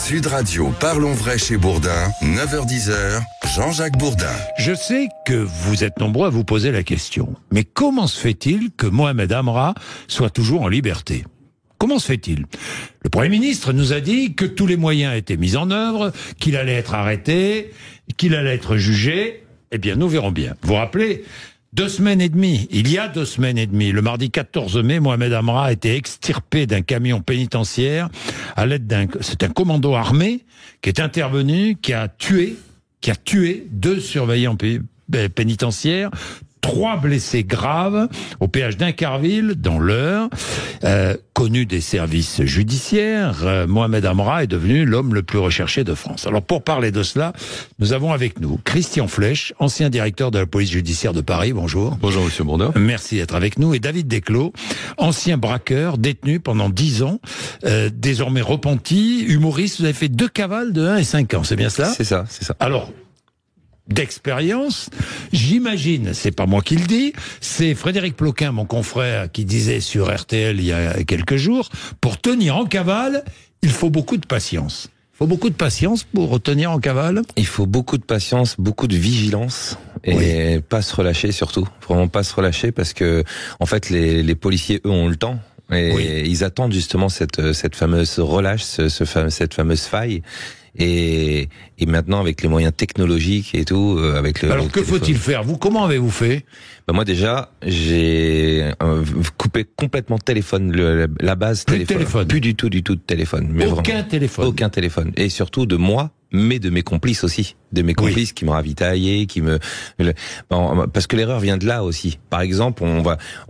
Sud Radio, parlons vrai chez Bourdin, 9h-10h, Jean-Jacques Bourdin. Je sais que vous êtes nombreux à vous poser la question, mais comment se fait-il que Mohamed Amra soit toujours en liberté ? Comment se fait-il ? Le Premier ministre nous a dit que tous les moyens étaient mis en œuvre, qu'il allait être arrêté, qu'il allait être jugé. Eh bien, nous verrons bien. Vous vous rappelez ? Il y a 2 semaines et demie, le mardi 14 mai, Mohamed Amra a été extirpé d'un camion pénitentiaire à l'aide c'est un commando armé qui est intervenu, qui a tué 2 surveillants pénitentiaires, 3 blessés graves au péage d'Incarville, dans l'Eure. Connu des services judiciaires, Mohamed Amra est devenu l'homme le plus recherché de France. Alors pour parler de cela, nous avons avec nous Christian Flech, ancien directeur de la police judiciaire de Paris. Bonjour. Bonjour Monsieur Bourdin. Merci d'être avec nous. Et David Desclos, ancien braqueur, détenu pendant 10 ans, désormais repenti, humoriste. Vous avez fait 2 cavales de 1 et 5 ans, c'est bien cela ? C'est ça. Alors, d'expérience, j'imagine, c'est pas moi qui le dis, c'est Frédéric Ploquin, mon confrère, qui disait sur RTL il y a quelques jours, pour tenir en cavale, il faut beaucoup de patience. Il faut beaucoup de patience pour tenir en cavale. Il faut beaucoup de patience, beaucoup de vigilance et pas se relâcher surtout. Vraiment pas se relâcher parce que en fait les policiers eux ont le temps. Et ils attendent justement cette fameuse relâche, cette fameuse faille. Et maintenant avec les moyens technologiques et tout, avec le. Alors que faut-il faire ? Vous, comment avez-vous fait ? Moi déjà, j'ai coupé complètement la base téléphone. Plus du tout de téléphone. Mais aucun téléphone. Et surtout de moi, mais de mes complices aussi. De mes complices qui me ravitaillaient, parce que l'erreur vient de là aussi. Par exemple,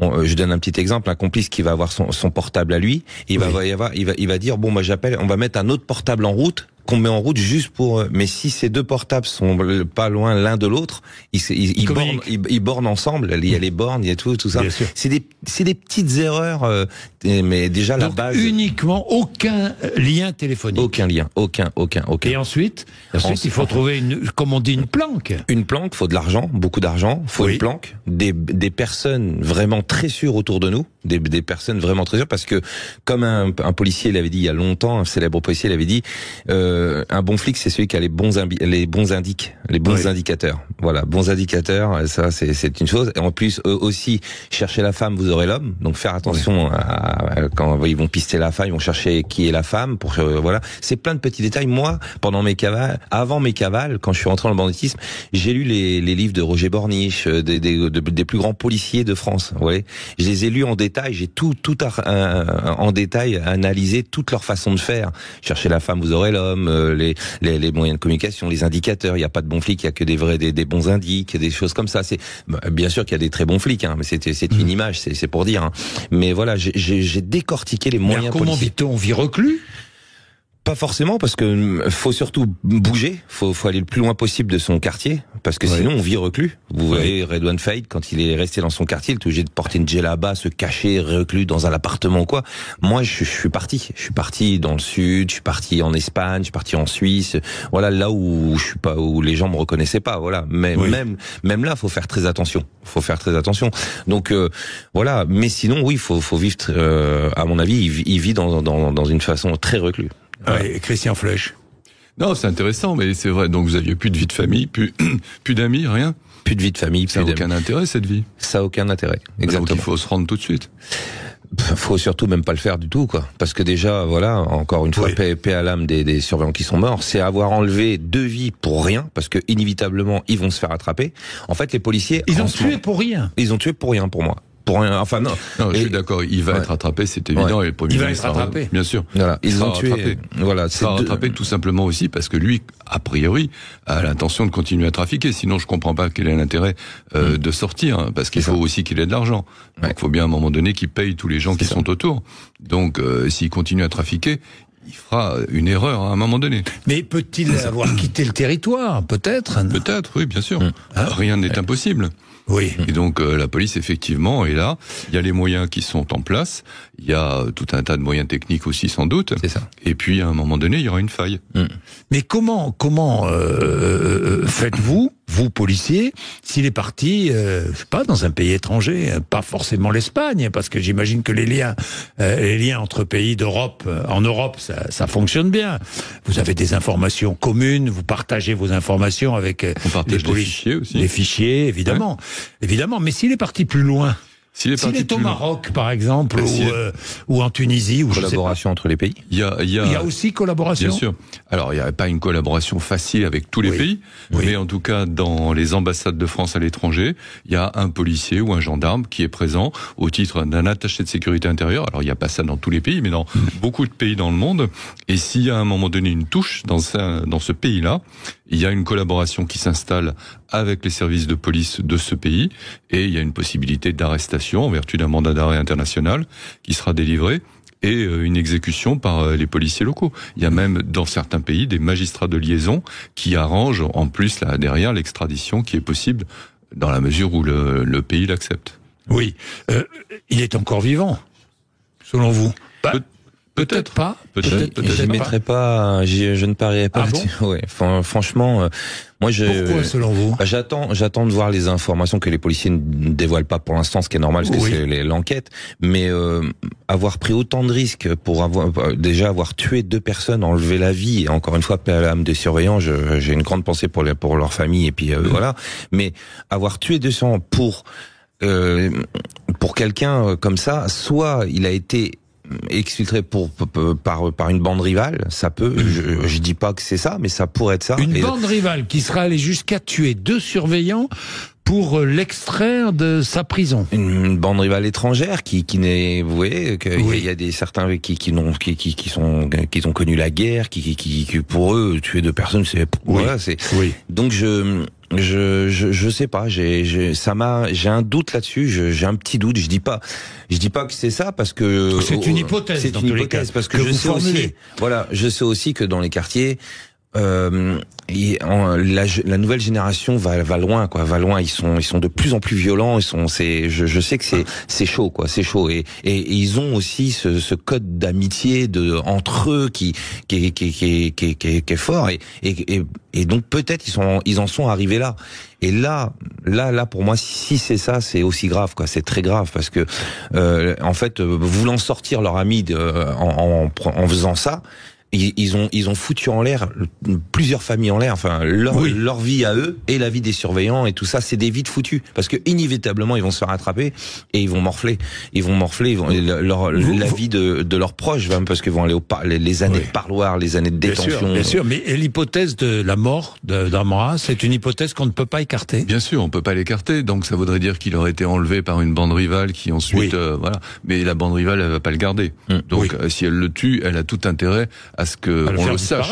je donne un petit exemple, un complice qui va avoir son portable à lui, il va dire, bon, moi j'appelle, on va mettre un autre portable en route, qu'on met en route juste pour. Mais si ces 2 portables sont pas loin l'un de l'autre, ils bornent ensemble. Il y a les bornes, il y a tout ça. C'est des petites erreurs, mais déjà donc, la base. Uniquement aucun lien téléphonique. Aucun lien, aucun. Et ensuite, il faut trouver comme on dit, une planque. Une planque, faut de l'argent, beaucoup d'argent. Faut une planque, des personnes vraiment très sûres autour de nous, des personnes vraiment très sûres, parce que comme un policier l'avait dit il y a longtemps, un célèbre policier l'avait dit. Un bon flic, c'est celui qui a les bons indicateurs. Voilà, bons indicateurs, ça c'est une chose. Et en plus aussi, chercher la femme, vous aurez l'homme. Donc faire attention quand ils vont pister la femme, ils vont chercher qui est la femme. Voilà, c'est plein de petits détails. Moi, avant mes cavales, quand je suis rentré dans le banditisme, j'ai lu les livres de Roger Borniche, des plus grands policiers de France. Ouais, je les ai lus en détail. J'ai tout en détail analysé toute leur façon de faire. Chercher la femme, vous aurez l'homme. Les moyens de communication, les indicateurs, il n'y a pas de bons flics, il n'y a que des bons indices, des choses comme ça. C'est bien sûr qu'il y a des très bons flics, mais c'est une image, c'est pour dire. Mais voilà, j'ai décortiqué les moyens. Comment vit-on ? On vit reclus ? Pas forcément, parce que faut surtout bouger, faut aller le plus loin possible de son quartier, parce que sinon on vit reclus. Vous voyez Redouane Faïd, quand il est resté dans son quartier, il est obligé de porter une djellaba, se cacher, reclus dans un appartement ou quoi. Moi, je suis parti dans le sud, je suis parti en Espagne, je suis parti en Suisse. Voilà, là où où les gens me reconnaissaient pas. Voilà, mais même là, faut faire très attention. Donc voilà, mais sinon, oui, faut vivre. À mon avis, il vit dans une façon très reclus. Ouais, Christian Flech. Non, c'est intéressant, mais c'est vrai. Donc vous aviez plus de vie de famille, plus d'amis, rien. Plus de vie de famille. Ça n'a aucun intérêt, cette vie. Ça n'a aucun intérêt. Exactement. Donc il faut se rendre tout de suite. Faut surtout même pas le faire du tout, quoi. Parce que déjà, voilà, encore une fois, paix à l'âme des surveillants qui sont morts, c'est avoir enlevé 2 vies pour rien, parce que inévitablement ils vont se faire attraper. En fait, les policiers. Ils ont tué pour rien. Ils ont tué pour rien, pour moi. Pour rien, enfin non. Non, je suis d'accord. Il va être rattrapé, c'est évident. Et le Premier ministre va être rattrapé, bien sûr. Voilà, ils ont tué. Rattrapé. Voilà, il sera rattrapé tout simplement aussi parce que lui, a priori, a l'intention de continuer à trafiquer. Sinon, je comprends pas quel est l'intérêt de sortir, parce qu'il faut aussi qu'il ait de l'argent. Donc, il faut bien à un moment donné qu'il paye tous les gens qui sont autour. Donc, s'il continue à trafiquer, il fera une erreur à un moment donné. Mais peut-il avoir quitté le territoire, peut-être ? Peut-être, oui, bien sûr. Rien n'est impossible. Oui. Et donc la police effectivement est là. Il y a les moyens qui sont en place. Il y a tout un tas de moyens techniques aussi sans doute. C'est ça. Et puis à un moment donné, il y aura une faille. Mais comment faites-vous vous, policiers, s'il est parti, je sais pas, dans un pays étranger, pas forcément l'Espagne, parce que j'imagine que les liens entre pays d'Europe, en Europe, ça fonctionne bien. Vous avez des informations communes, vous partagez vos informations avec les fichiers aussi. Les fichiers, évidemment. Ouais. Évidemment, mais s'il est parti plus loin, s'il est au Maroc, par exemple, ou en Tunisie, ou collaboration entre les pays. Il y a aussi collaboration. Bien sûr. Alors, il n'y a pas une collaboration facile avec tous les pays, mais en tout cas, dans les ambassades de France à l'étranger, il y a un policier ou un gendarme qui est présent au titre d'un attaché de sécurité intérieure. Alors, il n'y a pas ça dans tous les pays, mais dans beaucoup de pays dans le monde. Et s'il y a à un moment donné une touche dans ce pays-là, il y a une collaboration qui s'installe avec les services de police de ce pays et il y a une possibilité d'arrestation en vertu d'un mandat d'arrêt international qui sera délivré et une exécution par les policiers locaux. Il y a même dans certains pays des magistrats de liaison qui arrangent en plus là derrière l'extradition qui est possible dans la mesure où le pays l'accepte. Oui. Il est encore vivant, selon vous? Peut-être pas. Peut-être. Je ne mettrai pas. Je ne parierais pas. Ah bon? Ouais. Franchement, moi Pourquoi, selon vous? J'attends de voir les informations que les policiers ne dévoilent pas pour l'instant, ce qui est normal, parce que c'est l'enquête. Mais avoir pris autant de risques pour avoir tué 2 personnes, enlevé la vie, et encore une fois, paix à l'âme des surveillants. J'ai une grande pensée pour leur famille, et puis voilà. Mais avoir tué 200 pour quelqu'un comme ça, soit il a été exfiltré par une bande rivale, ça peut, je dis pas que c'est ça, mais ça pourrait être ça. Une bande rivale qui sera allée jusqu'à tuer 2 surveillants pour l'extraire de sa prison. Une bande rivale étrangère qui n'est, vous voyez, il y a certains qui ont connu la guerre, qui pour eux tuer 2 personnes, c'est voilà, c'est. Oui. Donc je sais pas, j'ai un doute là-dessus, j'ai un petit doute, je dis pas que c'est ça parce que c'est une hypothèse. C'est une hypothèse parce que je sais aussi, je sais aussi que dans les quartiers la nouvelle génération va loin, quoi, va loin. Ils sont de plus en plus violents. Je sais que c'est chaud, quoi, c'est chaud. Et ils ont aussi ce code d'amitié entre eux qui est fort. Et donc peut-être ils en sont arrivés là. Et là, pour moi, si c'est ça, c'est aussi grave, quoi. C'est très grave parce que en fait, voulant sortir leur ami en faisant ça. Ils ont foutu en l'air plusieurs familles en l'air, enfin leur vie à eux et la vie des surveillants et tout ça, c'est des vies de foutus parce que inévitablement ils vont se faire attraper et ils vont morfler la vie de leurs proches, même parce qu'ils vont aller les années de parloir, les années de détention. Bien sûr, mais l'hypothèse de la mort d'Amra, c'est une hypothèse qu'on ne peut pas écarter. Bien sûr, on peut pas l'écarter, donc ça voudrait dire qu'il aurait été enlevé par une bande rivale qui ensuite voilà, mais la bande rivale elle va pas le garder. Donc si elle le tue, elle a tout intérêt à ce que on le sache.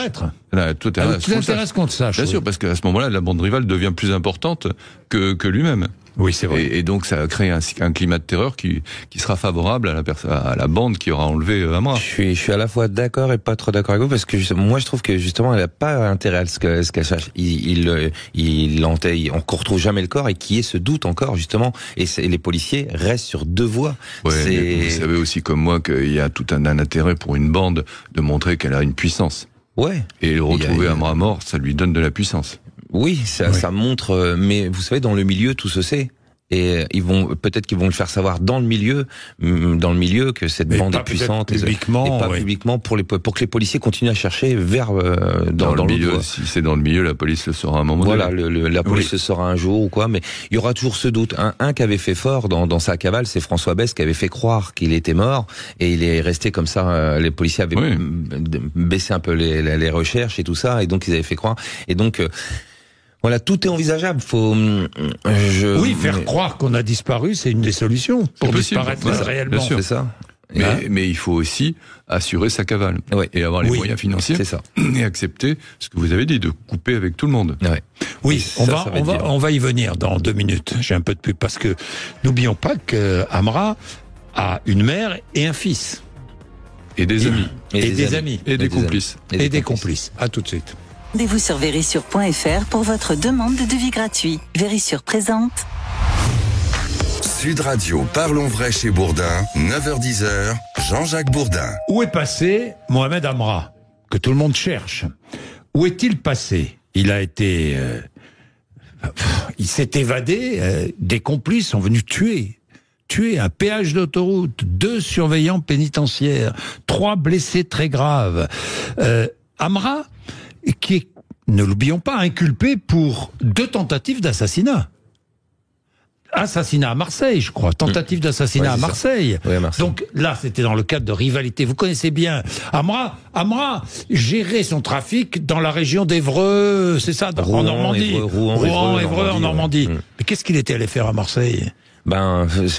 Tout intéresse qu'on le sache. Bien sûr, parce qu'à ce moment-là, la bande rivale devient plus importante que lui-même. Oui, c'est vrai. Et donc ça crée un climat de terreur qui sera favorable à la bande qui aura enlevé Amra. Je suis à la fois d'accord et pas trop d'accord avec vous parce que moi je trouve que justement elle a pas intérêt à ce qu'elle sache. On retrouve jamais le corps et qui est ce doute encore justement. Et les policiers restent sur 2 voies. Ouais, vous savez aussi comme moi qu'il y a tout un intérêt pour une bande de montrer qu'elle a une puissance. Ouais. Et le retrouver Amra mort, ça lui donne de la puissance. Oui, ça montre, mais vous savez, dans le milieu, tout se sait. Et peut-être qu'ils vont le faire savoir dans le milieu que cette bande est puissante publiquement, et pas publiquement pour que les policiers continuent à chercher vers dans le milieu. Si c'est dans le milieu, la police le saura à un moment donné. Voilà, la police le saura un jour ou quoi, mais il y aura toujours ce doute. Un qui avait fait fort dans sa cavale, c'est François Besse qui avait fait croire qu'il était mort et il est resté comme ça. Les policiers avaient baissé un peu les recherches et tout ça, et donc ils avaient fait croire. Et donc voilà, tout est envisageable. Faire croire qu'on a disparu, c'est une des solutions pour disparaître réellement. Bien sûr. C'est ça. Mais il faut aussi assurer sa cavale et avoir les moyens financiers. C'est ça. Et accepter ce que vous avez dit, de couper avec tout le monde. Ouais. Oui, on va y venir dans 2 minutes. J'ai un peu de pub parce que n'oublions pas que Amra a une mère et un fils. Et des amis. Et des amis. Et des complices. Et des complices. À tout de suite. Rendez-vous sur Verisure.fr pour votre demande de devis gratuit. Verisure présente. Sud Radio, parlons vrai chez Bourdin, 9h-10h, Jean-Jacques Bourdin. Où est passé Mohamed Amra, que tout le monde cherche? Où est-il passé? Il a été Il s'est évadé, des complices sont venus tuer un péage d'autoroute, 2 surveillants pénitentiaires, 3 blessés très graves. Amra, qui est, ne l'oublions pas, inculpé pour 2 tentatives d'assassinat. Assassinat à Marseille, je crois. Tentative d'assassinat à Marseille. Oui, à Marseille. Donc là, c'était dans le cadre de rivalité. Vous connaissez bien Amra gérait son trafic dans la région d'Évreux, c'est ça, en Normandie. Rouen, Évreux, en Normandie. Ouais. Mais qu'est-ce qu'il était allé faire à Marseille ?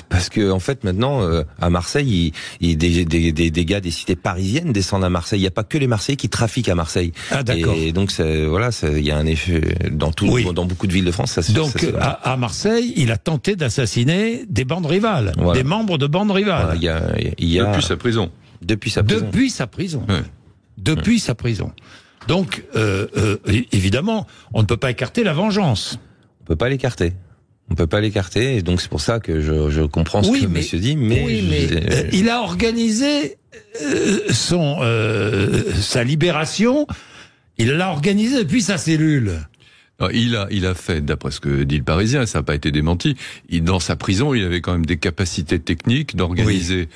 Parce que en fait maintenant à Marseille, des gars des cités parisiennes descendent à Marseille. Il n'y a pas que les Marseillais qui trafiquent à Marseille. Ah d'accord. Et donc il y a un effet dans beaucoup de villes de France. À Marseille, il a tenté d'assassiner des bandes rivales, des membres de bandes rivales. Voilà, depuis sa prison. Depuis sa prison. Ouais. Depuis sa prison. Donc évidemment, on ne peut pas écarter la vengeance. On peut pas l'écarter. Et donc c'est pour ça que je comprends ce que monsieur dit, mais il a organisé sa libération, il l'a organisé depuis sa cellule. Non, il a fait, d'après ce que dit le Parisien, ça n'a pas été démenti, dans sa prison, il avait quand même des capacités techniques d'organiser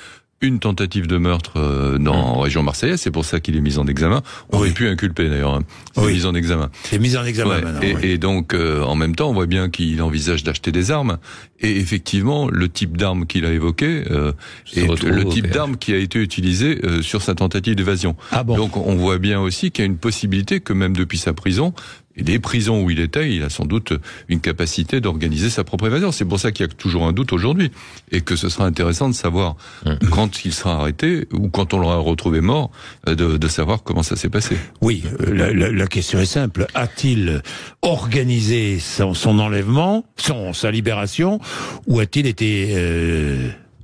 une tentative de meurtre en région marseillaise, c'est pour ça qu'il est mis en examen. On n'est plus inculpé d'ailleurs, il est mis en examen. Il est mis en examen maintenant. Et donc, en même temps, on voit bien qu'il envisage d'acheter des armes. Et effectivement, le type d'arme qu'il a évoqué est le type d'arme qui a été utilisé sur sa tentative d'évasion. Ah bon. Donc, on voit bien aussi qu'il y a une possibilité que même depuis sa prison, et des prisons où il était, il a sans doute une capacité d'organiser sa propre évasion. C'est pour ça qu'il y a toujours un doute aujourd'hui. Et que ce sera intéressant de savoir, quand il sera arrêté, ou quand on l'aura retrouvé mort, de savoir comment ça s'est passé. Oui, la question est simple. A-t-il organisé son enlèvement, sa libération, ou a-t-il été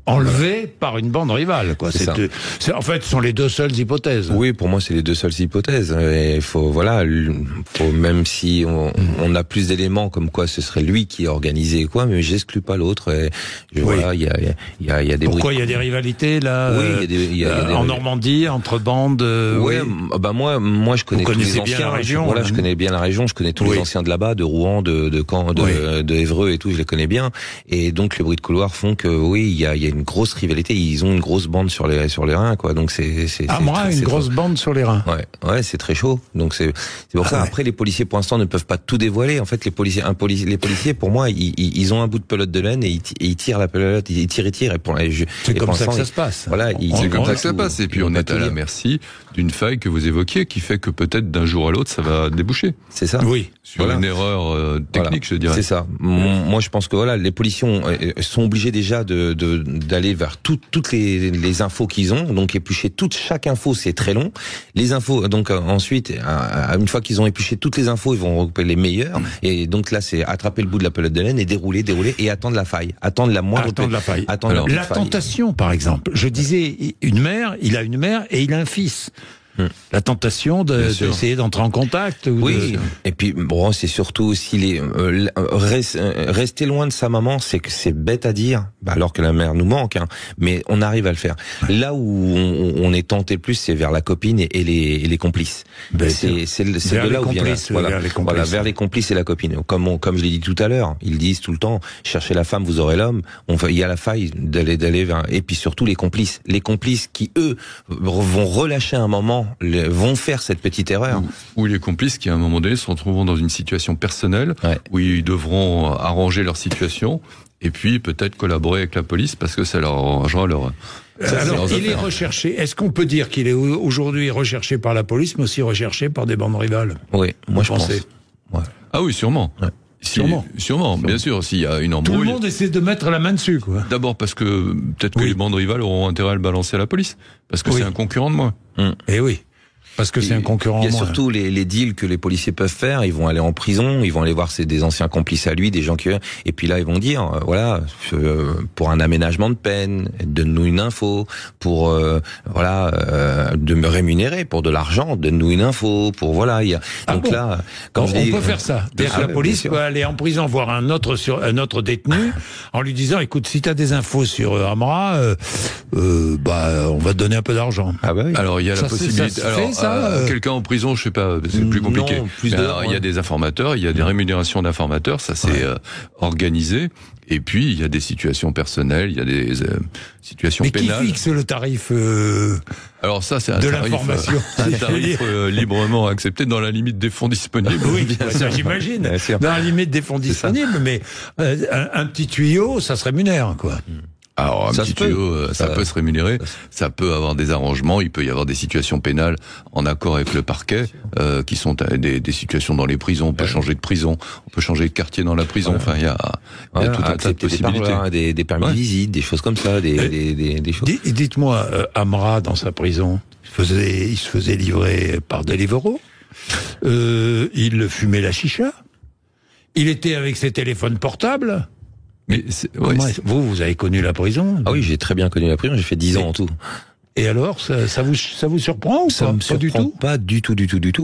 enlevé par une bande rivale, quoi. En fait, ce sont les 2 seules hypothèses. Oui, pour moi, c'est les 2 seules hypothèses. Et même si on a plus d'éléments comme quoi ce serait lui qui a organisé mais j'exclus pas l'autre. Il y a des. Pourquoi il y a des rivalités là? Oui, il y a en Normandie entre bandes. Moi, je connais tous les anciens. La région, je connais bien la région. Je connais tous les anciens de là-bas, de Rouen, de Caen, de Évreux et tout. Je les connais bien. Et donc, les bruits de couloir font que il y a une grosse rivalité, ils ont une grosse bande sur les reins, quoi. Donc c'est une grosse bande sur les reins. Ouais, c'est très chaud. Donc c'est pour ça. Après, les policiers pour l'instant ne peuvent pas tout dévoiler. En fait, les policiers pour moi, ils ont un bout de pelote de laine et ils tirent la pelote, ils tirent. C'est comme ça que ça se passe. Voilà, c'est comme ça que ça passe. Et puis on est à la merci d'une faille que vous évoquiez, qui fait que peut-être d'un jour à l'autre, ça va déboucher. C'est ça. Oui. Sur une erreur technique, je dirais. C'est ça. Moi, je pense que les policiers sont obligés déjà d'aller vers toutes les infos qu'ils ont, donc éplucher chaque info, c'est très long. Les infos, donc ensuite, une fois qu'ils ont épluché toutes les infos, ils vont recouper les meilleures, et donc là, c'est attraper le bout de la pelote de laine et dérouler, et attendre la faille, attendre la moindre faille. La tentation, par exemple. Je disais, il a une mère et il a un fils. La tentation d'essayer d'entrer en contact. Et puis c'est surtout aussi rester loin de sa maman, c'est bête à dire, alors que la mère nous manque, mais on arrive à le faire. Là où on est tenté le plus, c'est vers la copine et les complices. C'est de là où vient vers les complices et la copine. Comme je l'ai dit tout à l'heure, ils disent tout le temps, cherchez la femme, vous aurez l'homme. Il y a la faille d'aller vers, et puis surtout les complices qui eux vont relâcher un moment, vont faire cette petite erreur. Ou les complices qui, à un moment donné, se retrouveront dans une situation personnelle où ils devront arranger leur situation et puis peut-être collaborer avec la police parce que ça leur arrangera leur... Alors, il est recherché. Est-ce qu'on peut dire qu'il est aujourd'hui recherché par la police, mais aussi recherché par des bandes rivales? Oui, moi je pense. Ouais. Ah oui, sûrement. Ouais. Sûrement, bien sûr, s'il y a une embrouille. Tout le monde essaie de mettre la main dessus, quoi. D'abord parce que peut-être que les bandes rivales auront intérêt à le balancer à la police, parce que c'est un concurrent de moi. Et oui. Parce que c'est un concurrent. Il y a surtout les deals que les policiers peuvent faire. Ils vont aller en prison, ils vont aller voir des anciens complices à lui, des gens et puis là ils vont dire pour un aménagement de peine, donne-nous une info, pour de me rémunérer pour de l'argent, donne-nous une info, pour là on peut faire ça. C'est-à-dire que la police peut aller en prison voir un autre détenu en lui disant écoute, si tu as des infos sur Amra, on va te donner un peu d'argent. Alors il y a la possibilité. ça quelqu'un en prison, je sais pas, c'est plus compliqué. Non, plus mais d'heures, alors, il y a des informateurs, il y a des rémunérations d'informateurs, ça c'est organisé. Et puis il y a des situations personnelles, il y a des situations Mais pénales. qui fixe le tarif Alors ça, c'est un de tarif, l'information un tarif librement accepté dans la limite des fonds disponibles. Oui, ça j'imagine. Bien sûr. Dans la limite des fonds disponibles, mais un petit tuyau, ça se rémunère, quoi. Alors, un Ça petit se peut. tuyau, ça peut se rémunérer, ça peut avoir des arrangements, il peut y avoir des situations pénales en accord avec le parquet, qui sont des situations dans les prisons, on peut changer de prison, on peut changer de quartier dans la prison, enfin, il y a tout un tas de accepter possibilités. des permis de visite, des choses comme ça, des choses. Dites-moi, Amra, dans sa prison, il se faisait livrer par Deliveroo, il fumait la chicha, il était avec ses téléphones portables. Mais Vous avez connu la prison? Ah oui, j'ai très bien connu la prison, j'ai fait 10 ans en tout. Et alors, ça vous surprend ou Ça pas? me Pas du surprend tout. pas du tout.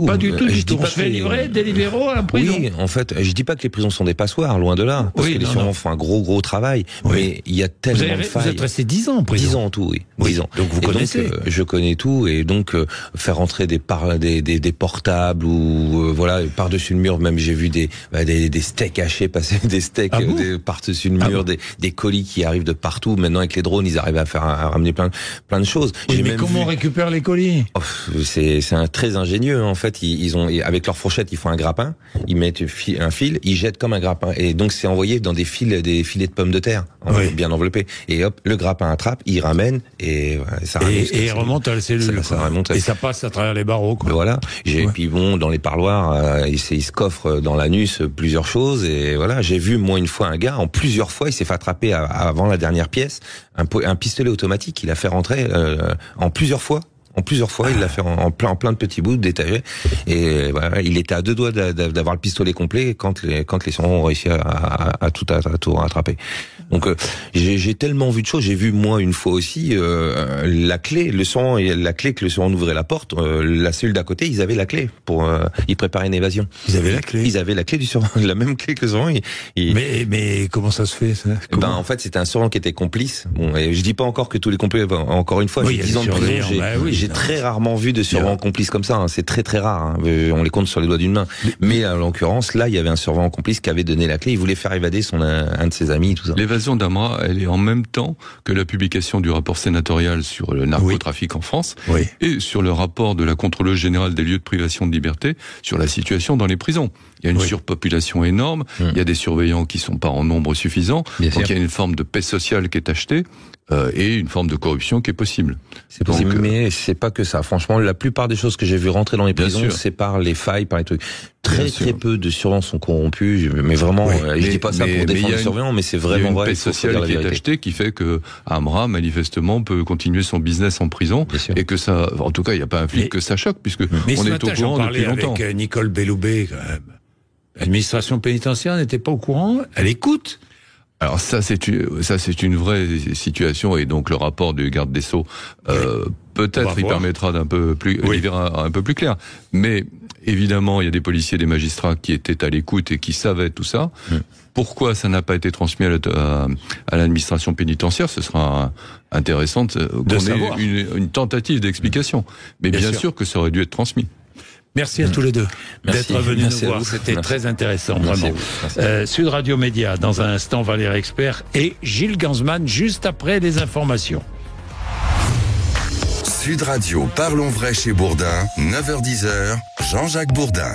Pas du tout. Je dis On pas se fait que- livrer Deliveroo à la prison. Oui, en fait, je dis pas que les prisons sont des passoires, loin de là, parce Oui, que les non, surveillants non. font un gros travail, Oui. mais il y a Vous tellement de failles. êtes resté 10 ans en prison. 10 ans en tout, oui. Oui, 10 ans. donc vous Et connaissez. je connais tout, et donc faire entrer des portables ou voilà par-dessus le mur. Même j'ai vu des steaks hachés passer, des steaks Ah bon par-dessus le mur, des colis qui arrivent de partout. Maintenant avec les drones, ils arrivent à ramener plein de choses. Oui, J'ai mais même comment on vu- récupère les colis? C'est très ingénieux en fait. Ils ont avec leur fourchette, ils font un grappin, ils mettent un fil, ils jettent comme un grappin, et donc c'est envoyé dans des filets de pommes de terre bien enveloppés. Et hop, le grappin attrape, il ramène et voilà, ça ramène Et il remonte à la cellule. ça quoi. remonte à- Et ça passe à travers les barreaux. Quoi. Voilà. Ouais. Puis bon, dans les parloirs, ils se coffrent dans l'anus plusieurs choses, et voilà. J'ai vu moi une fois un gars, en plusieurs fois, il s'est fait attraper avant la dernière pièce, un pistolet automatique. Il a fait rentrer en plusieurs fois. Il l'a fait en plein de petits bouts détaillés, et voilà, il était à 2 doigts d'avoir le pistolet complet quand les surveillants ont réussi à tout rattraper. Donc j'ai tellement vu de choses. J'ai vu moi une fois aussi la clé, le surveillant et la clé que le surveillant ouvrait la porte, la cellule d'à côté, ils avaient la clé pour ils préparaient une évasion. Ils avaient la clé. Ils avaient la clé du surveillant, la même clé que le surveillant. Mais comment ça se fait ça? Comment En fait, c'était un surveillant qui était complice. Bon, et je dis pas encore que tous les complices. Encore une fois, Oui, j'ai il y a 10 ans des de prison. surveillants, J'ai très rarement vu de surveillants complices comme ça. Hein. C'est très rare. Hein. On les compte sur les doigts d'une main. Mais en l'occurrence, là, il y avait un surveillant complice qui avait donné la clé. Il voulait faire évader un de ses amis, tout ça. L'évasion d'Amra, elle est en même temps que la publication du rapport sénatorial sur le narcotrafic en France Oui. et sur le rapport de la contrôleuse générale des lieux de privation de liberté sur la situation dans les prisons. Il y a une surpopulation énorme, il y a des surveillants qui sont pas en nombre suffisant, donc il y a une forme de paix sociale qui est achetée et une forme de corruption qui est possible. C'est possible, Donc, mais c'est pas que ça. Franchement, la plupart des choses que j'ai vu rentrer dans les Bien prisons, sûr. c'est par les failles, par les trucs. Très sûr. peu de surveillants sont corrompus, mais vraiment, je dis pas ça pour il y défendre a les surveillants, mais c'est il y a vraiment une vrai. paix il faut sociale dire la qui est vérité. achetée, qui fait que Amra, manifestement, peut continuer son business en prison, Bien sûr. et que ça, en tout cas, il n'y a pas un flic Mais- que ça choque, puisque Mais on ce est matin, au j'en courant parlais depuis longtemps. avec Nicole Belloubet, quand même. L'administration pénitentiaire n'était pas au courant. Elle écoute. Alors ça c'est une vraie situation, et donc le rapport du garde des Sceaux On peut-être va il voir. permettra d'un peu plus Oui. d'y verra un peu plus clair. Mais évidemment, il y a des policiers, des magistrats qui étaient à l'écoute et qui savaient tout ça. Pourquoi ça n'a pas été transmis à l'administration pénitentiaire? Ce sera intéressant qu'on savoir. ait une tentative d'explication. Mais Bien bien sûr. sûr que ça aurait dû être transmis. Merci à tous les deux Merci. d'être venus Merci nous à voir. vous. C'était Merci. très intéressant, Merci vraiment. à vous. Sud Radio Média, dans un instant, Valérie Expert et Gilles Gansman, juste après les informations. Sud Radio, parlons vrai chez Bourdin, 9h-10h, Jean-Jacques Bourdin.